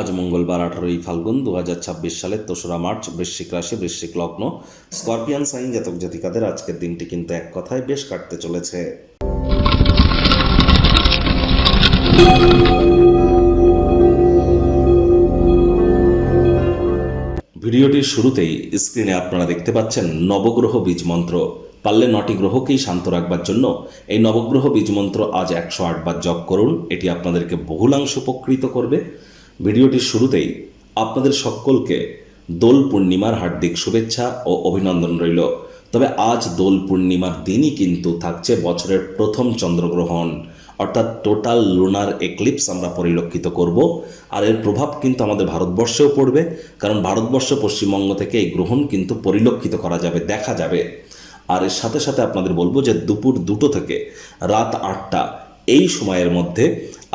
আজ মঙ্গলবার 18ই ফাল্গুন 2026 সালের 3রা মার্চ, বৃশ্চিক রাশি, বৃশ্চিক লগ্ন, স্করপিয়ান সাইন জাতক জাতিকাদের আজকের দিনটি কিন্তু এক কথায় বেশ কাটতে চলেছে। ভিডিওটির শুরুতেই স্ক্রিনে আপনারা দেখতে পাচ্ছেন নবগ্রহ বীজ মন্ত্র। পারলে 9টি গ্রহকেই শান্ত রাখবার জন্য এই নবগ্রহ বীজ মন্ত্র আজ 108 বার জপ করুন। এটি আপনাদেরকে বহুলাংশ উপকৃত করবে। ভিডিওটির শুরুতেই আপনাদের সকলকে দোল পূর্ণিমার হার্দিক শুভেচ্ছা ও অভিনন্দন রইল। তবে আজ দোল পূর্ণিমার দিনই কিন্তু থাকছে বছরের প্রথম চন্দ্রগ্রহণ, অর্থাৎ টোটাল লুনার এক্লিপস আমরা পরিলক্ষিত করব। আর এর প্রভাব কিন্তু আমাদের ভারতবর্ষেও পড়বে, কারণ ভারতবর্ষ পশ্চিমবঙ্গ থেকে এই গ্রহণ কিন্তু পরিলক্ষিত করা যাবে, দেখা যাবে। আর এর সাথে সাথে আপনাদের বলবো যে দুপুর 2টো থেকে রাত 8টা এই সময়ের মধ্যে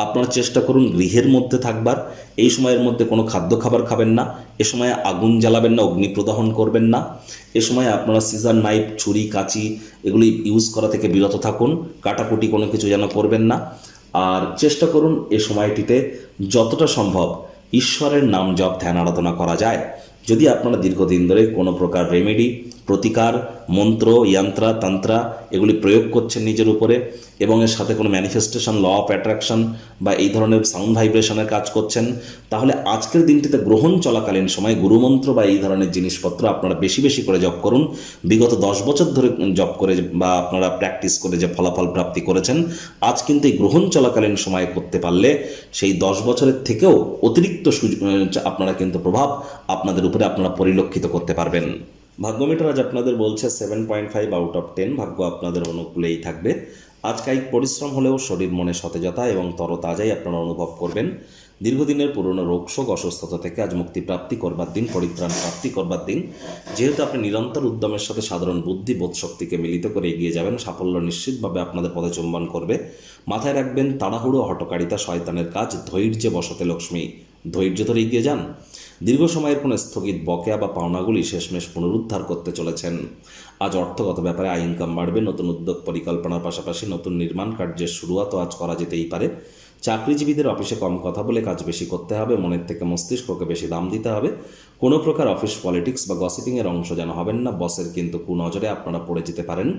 আপনারা চেষ্টা করুন গৃহের মধ্যে থাকবার। এই সময়ের মধ্যে কোনো খাদ্য খাবার খাবেন না, এ সময় আগুন জ্বালাবেন না, অগ্নি প্রদহন করবেন না। এ সময় আপনারা সিজার, নাইফ, ছুরি, কাঁচি এগুলি ইউজ করা থেকে বিরত থাকুন, কাটাকুটি কোনো কিছু যেন করবেন না। আর চেষ্টা করুন এ সময়টিতে যতটা সম্ভব ঈশ্বরের নাম জপ, ধ্যান, আরাধনা করা যায়। যদি আপনারা দীর্ঘদিন ধরে কোনো প্রকার রেমেডি, প্রতিকার, মন্ত্র, যন্ত্রা, তন্ত্রা এগুলি প্রয়োগ করছেন নিজের উপরে, এবং এর সাথে কোনো ম্যানিফেস্টেশন, ল অফ অ্যাট্রাকশন বা এই ধরনের সাউন্ড ভাইব্রেশনের কাজ করছেন, তাহলে আজকের দিনটিতে গ্রহণ চলাকালীন সময় গুরুমন্ত্র বা এই ধরনের জিনিসপত্র আপনারা বেশি বেশি করে জপ করুন। বিগত 10 বছর ধরে জপ করে বা আপনারা প্র্যাকটিস করে যে ফলাফল প্রাপ্তি করেছেন, আজ কিন্তু এই গ্রহণ চলাকালীন সময়ে করতে পারলে সেই 10 বছরের থেকেও অতিরিক্ত আপনারা কিন্তু প্রভাব আপনাদের উপরে আপনারা পরিলক্ষিত করতে পারবেন। ভাগ্যমিটার আজ আপনাদের বলছে 7.5 আউট অফ 10, ভাগ্য আপনাদের অনুকূলেই থাকবে। আজ কায়িক পরিশ্রম হলেও শরীর মনে সতেজতা এবং তরতাজাই আপনারা অনুভব করবেন। দীর্ঘদিনের পুরনো রোগশোক, অসুস্থতা থেকে আজ মুক্তি প্রাপ্তি করবার দিন, পরিত্রাণ প্রাপ্তি করবার দিন। যেহেতু আপনি নিরন্তর উদ্যমের সাথে সাধারণ বুদ্ধি, বোধ শক্তিকে মিলিত করে এগিয়ে যাবেন, সাফল্য নিশ্চিতভাবে আপনাদের পদে চুম্বন করবে। মাথায় রাখবেন, তাড়াহুড়ো, হঠকারিতা শয়তানের কাজ, ধৈর্যে বসতে লক্ষ্মী। ধৈর্য ধরে এগিয়ে যান। দীর্ঘ সময়ের কোনো স্থগিত বকেয়া বা পাওনাগুলি শেষমেশ পুনরুদ্ধার করতে চলেছেন। আজ অর্থগত ব্যাপারে আয় ইনকাম বাড়বে। নতুন উদ্যোগ পরিকল্পনার পাশাপাশি নতুন নির্মাণ কার্যের শুরুয়াতও আজ করা যেতেই পারে। চাকরিজীবীদের অফিসে কম কথা বলে কাজ বেশি করতে হবে, মনের থেকে মস্তিষ্ককে বেশি দাম দিতে হবে। কোনো প্রকার অফিস পলিটিক্স বা গসিপিংয়ের অংশ যেন হবেন না, বসের কিন্তু কুনজরে আপনারা পড়ে যেতে পারেন।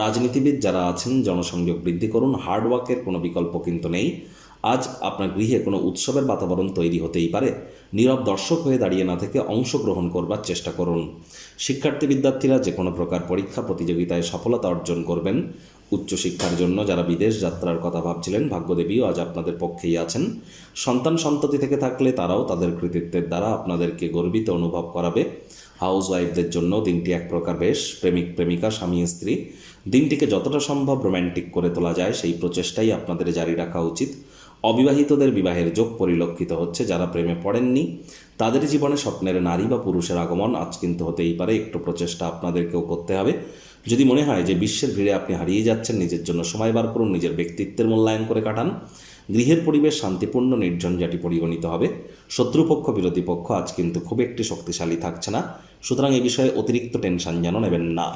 রাজনীতিবিদ যারা আছেন, জনসংযোগ বৃদ্ধি করুন, হার্ডওয়ার্কের কোনো বিকল্প কিন্তু নেই। আজ আপনার গৃহে কোনো উৎসবের বাতাবরণ তৈরি হতেই পারে। নীরব দর্শক হয়ে দাঁড়িয়ে না থেকে অংশগ্রহণ করবার চেষ্টা করুন। শিক্ষার্থী বিদ্যার্থীরা যে কোনো প্রকার পরীক্ষা প্রতিযোগিতায় সফলতা অর্জন করবেন। উচ্চশিক্ষার জন্য যারা বিদেশ যাত্রার কথা ভাবছিলেন, ভাগ্যদেবীও আজ আপনাদের পক্ষেই আছেন। সন্তান সন্ততি থেকে থাকলে তারাও তাদের কৃতিত্বের দ্বারা আপনাদেরকে গর্বিত অনুভব করাবে। হাউস ওয়াইফদের জন্য দিনটি এক প্রকার বেশ। প্রেমিক প্রেমিকা, স্বামী স্ত্রী দিনটিকে যতটা সম্ভব রোম্যান্টিক করে তোলা যায় সেই প্রচেষ্টাই আপনাদের জারি রাখা উচিত। অবিবাহিতদের বিবাহের যোগ পরিলক্ষিত হচ্ছে। যারা প্রেমে পড়েননি তাদের জীবনে স্বপ্নের নারী বা পুরুষের আগমন আজ কিন্তু হতেই পারে। একটু প্রচেষ্টা আপনাদেরকেও করতে হবে। যদি মনে হয় যে বিশ্বের ভিড়ে আপনি হারিয়ে যাচ্ছেন, নিজের জন্য সময় বার করুন, নিজের ব্যক্তিত্বের মূল্যায়ন করে কাটান। গৃহের পরিবেশ শান্তিপূর্ণ, নির্ঝঞ্ঝাটি পরিগণিত হবে। শত্রুপক্ষ, বিরোধী পক্ষ আজ কিন্তু খুব একটি শক্তিশালী থাকছে না, সুতরাং এই বিষয়ে অতিরিক্ত টেনশন যেন নেবেন না।